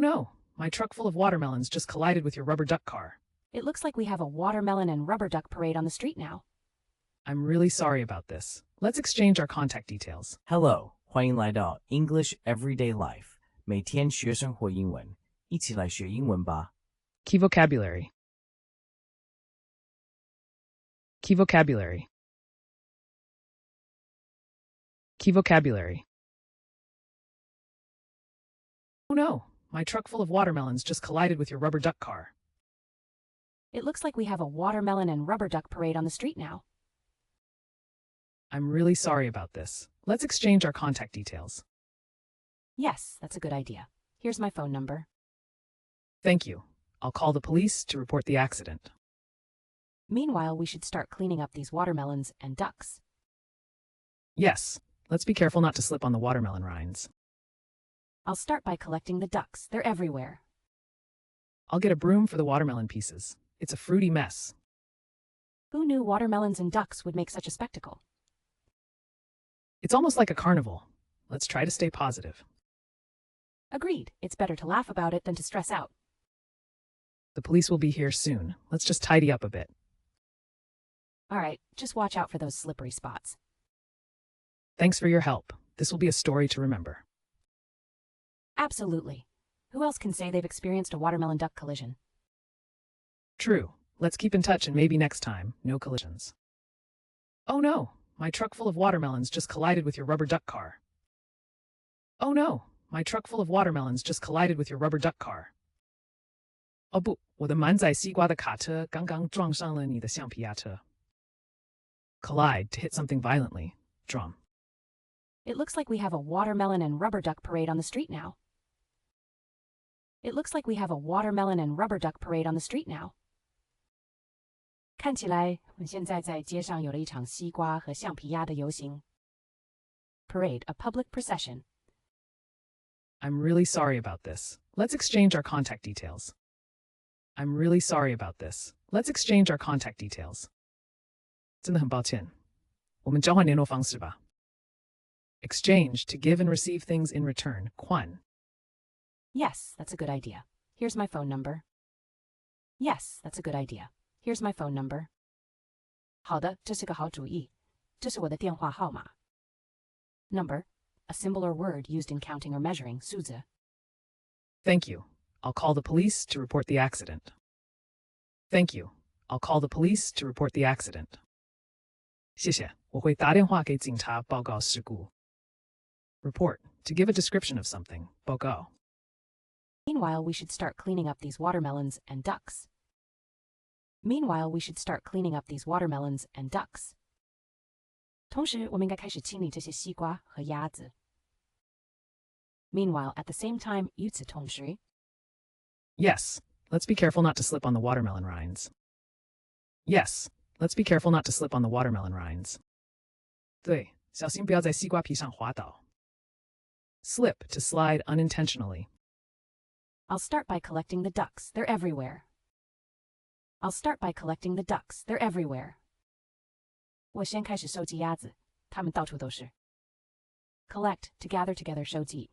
no, my truck full of watermelons just collided with your rubber duck car. It looks like we have a watermelon and rubber duck parade on the street now. I'm really sorry about this. Let's exchange our contact details. Hello， 欢迎来到 English Everyday Life， 每天学生活英文，一起来学英文吧。Key vocabulary. Key vocabulary. Key vocabulary. Oh no, my truck full of watermelons just collided with your rubber duck car. It looks like we have a watermelon and rubber duck parade on the street now. I'm really sorry about this. Let's exchange our contact details. Yes, that's a good idea. Here's my phone number. Thank you. I'll call the police to report the accident. Meanwhile, we should start cleaning up these watermelons and ducks. Yes, let's be careful not to slip on the watermelon rinds. I'll start by collecting the ducks. They're everywhere. I'll get a broom for the watermelon pieces. It's a fruity mess. Who knew watermelons and ducks would make such a spectacle? It's almost like a carnival. Let's try to stay positive. Agreed. It's better to laugh about it than to stress out. The police will be here soon. Let's just tidy up a bit. All right, just watch out for those slippery spots. Thanks for your help. This will be a story to remember. Absolutely. Who else can say they've experienced a watermelon duck collision? True. Let's keep in touch and maybe next time, no collisions. Oh no, my truck full of watermelons just collided with your rubber duck car. Oh no, my truck full of watermelons just collided with your rubber duck car. 哦不，我的满载西瓜的卡车刚刚撞上了你的橡皮鸭车。Collide, to hit something violently. Drum. It looks like we have a watermelon and rubber duck parade on the street now. It looks like we have a watermelon and rubber duck parade on the street now. 看起来，我们现在在街上有了一场西瓜和橡皮鸭的游行。Parade, a public procession. I'm really sorry about this. Let's exchange our contact details. I'm really sorry about this. Let's exchange our contact details. 真的很抱歉。我们交换联络方式吧。Exchange, to give and receive things in return. 换。Yes, that's a good idea. Here's my phone number. Yes, that's a good idea. Here's my phone number. 好的，这是个好主意。这是我的电话号码。Number, a symbol or word used in counting or measuring. 数字。Thank you. I'll call the police to report the accident. Thank you. I'll call the police to report the accident. 谢谢，我会打电话给警察报告事故。Report, to give a description of something. 报告。Meanwhile, we should start cleaning up these watermelons and ducks. Meanwhile, we should start cleaning up these watermelons and ducks. 同时，我们应该开始清理这些西瓜和鸭子。Meanwhile, at the same time, 与此同时。Yes, let's be careful not to slip on the watermelon rinds. Yes, let's be careful not to slip on the watermelon rinds. 对，小心不要在西瓜皮上滑倒。Slip, to slide unintentionally. I'll start by collecting the ducks. They're everywhere. I'll start by collecting the ducks. They're everywhere. 我先开始收集鸭子，它们到处都是。Collect, to gather together, 收集。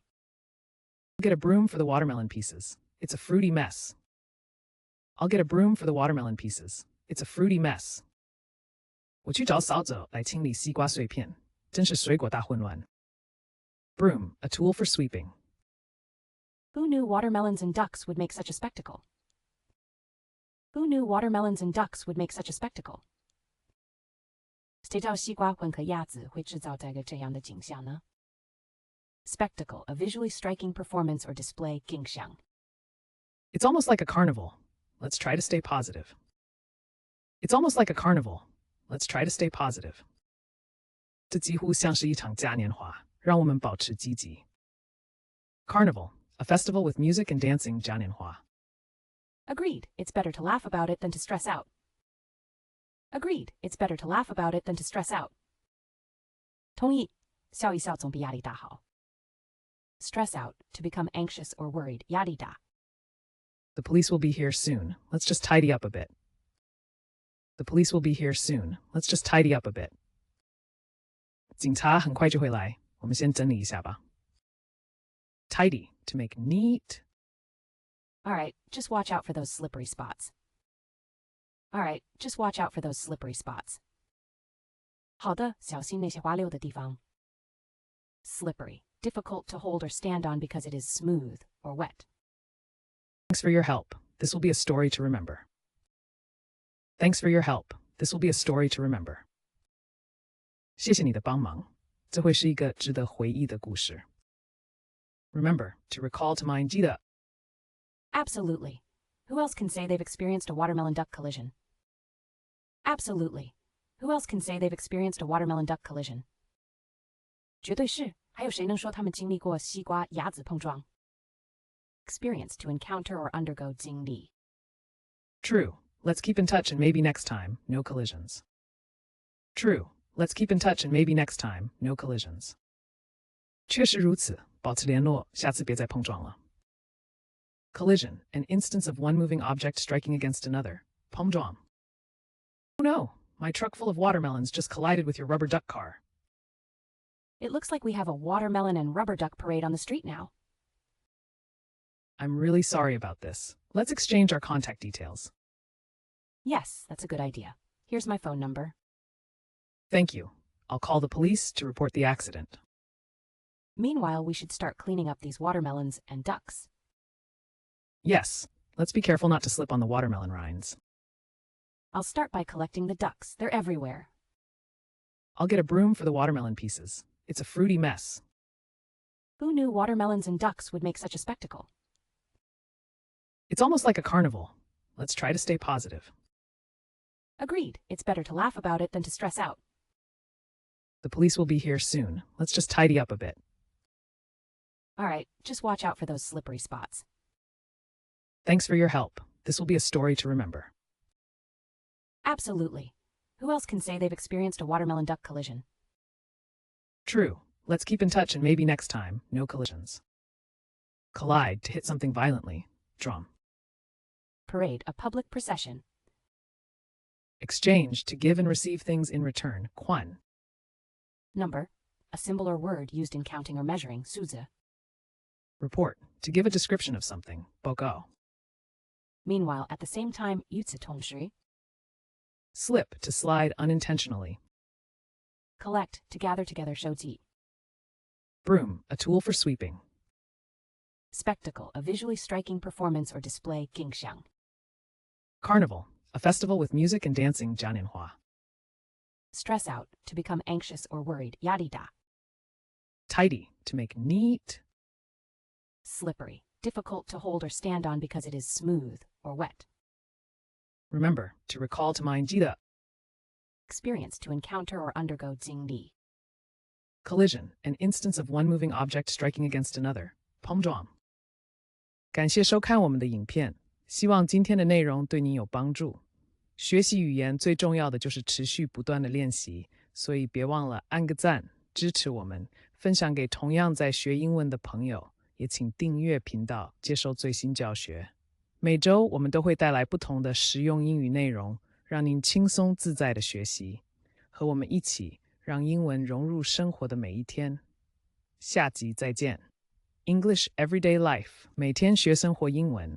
I'll get a broom for the watermelon pieces. It's a fruity mess. I'll get a broom for the watermelon pieces. It's a fruity mess. 我去找扫帚来清理西瓜碎片，真是水果大混乱。Broom, a tool for sweeping. Who knew watermelons and ducks would make such a spectacle? Who knew watermelons and ducks would make such a spectacle? 谁知道西瓜混合鸭子会制造这样的景象呢？ Spectacle, a visually striking performance or display, 景象。It's almost like a carnival. Let's try to stay positive. It's almost like a carnival. Let's try to stay positive. 这几乎像是一场嘉年华，让我们保持积极。Carnival, a festival with music and dancing, 嘉年华。Agreed. It's better to laugh about it than to stress out. Agreed. It's better to laugh about it than to stress out. 同意，笑一笑总比压力大好。Stress out, to become anxious or worried, 压力大。The police will be here soon. Let's just tidy up a bit. The police will be here soon. Let's just tidy up a bit. 警察很快就会来，我们先整理一下吧。Tidy, to make neat. Alright, just watch out for those slippery spots. Alright, just watch out for those slippery spots. 好的，小心那些滑溜的地方。Slippery, difficult to hold or stand on because it is smooth or wet. Thanks for your help. This will be a story to remember. Thanks for your help. This will be a story to remember. 谢谢你的帮忙，这会是一个值得回忆的故事。Remember, to recall to mind 记得。Absolutely. Who else can say they've experienced a watermelon duck collision? Absolutely. Who else can say they've experienced a watermelon duck collision? 绝对是，还有谁能说他们经历过西瓜鸭子碰撞？ Experience to encounter or undergo 经历。 True. Let's keep in touch and maybe next time, no collisions. True. Let's keep in touch and maybe next time, no collisions. 确实如此，保持联络，下次别再碰撞了。Collision, an instance of one moving object striking against another. 碰撞。Oh no, my truck full of watermelons just collided with your rubber duck car. It looks like we have a watermelon and rubber duck parade on the street now. I'm really sorry about this. Let's exchange our contact details. Yes, that's a good idea. Here's my phone number. Thank you. I'll call the police to report the accident. Meanwhile, we should start cleaning up these watermelons and ducks. Yes, let's be careful not to slip on the watermelon rinds. I'll start by collecting the ducks. They're everywhere. I'll get a broom for the watermelon pieces. It's a fruity mess. Who knew watermelons and ducks would make such a spectacle? It's almost like a carnival. Let's try to stay positive. Agreed. It's better to laugh about it than to stress out. The police will be here soon. Let's just tidy up a bit. Alright, just watch out for those slippery spots. Thanks for your help. This will be a story to remember. Absolutely. Who else can say they've experienced a watermelon duck collision? True. Let's keep in touch and maybe next time, no collisions. Collide, to hit something violently. Drum. Parade, a public procession. Exchange, to give and receive things in return. Quan. Number, a symbol or word used in counting or measuring. Suze. Report, to give a description of something. Boko. Meanwhile, at the same time, 与此同时. Slip, to slide unintentionally. Collect, to gather together. 收集. Broom, a tool for sweeping. Spectacle, a visually striking performance or display. 景象. Carnival, a festival with music and dancing. 嘉年华. Stress out, to become anxious or worried. 压力大. Tidy, to make neat. Slippery, difficult to hold or stand on because it is smooth or wet. Remember, to recall to mind 记得. Experience to encounter or undergo 经历. Collision, an instance of one moving object striking against another. 碰撞. 感谢收看我们的影片，希望今天的内容对您有帮助。学习语言最重要的就是持续不断的练习，所以别忘了按个赞，支持我们，分享给同样在学英文的朋友，也请订阅频道，接受最新教学。每周我们都会带来不同的实用英语内容，让您轻松自在的学习，和我们一起让英文融入生活的每一天。下集再见。English Everyday Life，每天学生活英文。